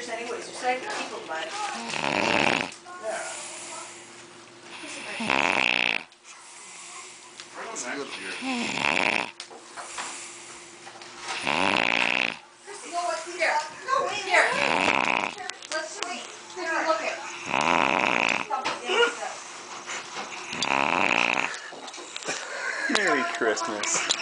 years anyways. You said I could keep them, bud. Yeah. That's good. Christy, you know what? Here. No, wait here. Let's see. Take a look at. Merry Christmas.